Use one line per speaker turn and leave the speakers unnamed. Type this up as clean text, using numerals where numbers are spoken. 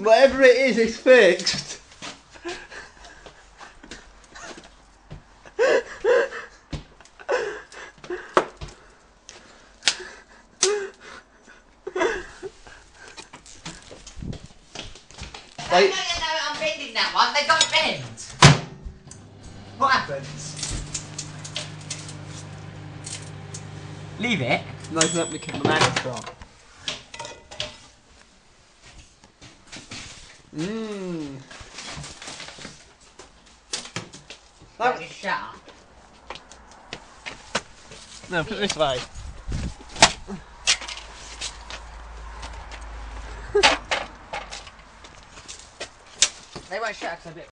Whatever it is, it's fixed.
I know I'm bending that one, they don't bend. What happens? Leave it.
No, let me keep my magnet strong. Mmm.
That was shut up.
No, put it this way.
They won't shut up 'cause I'm a bit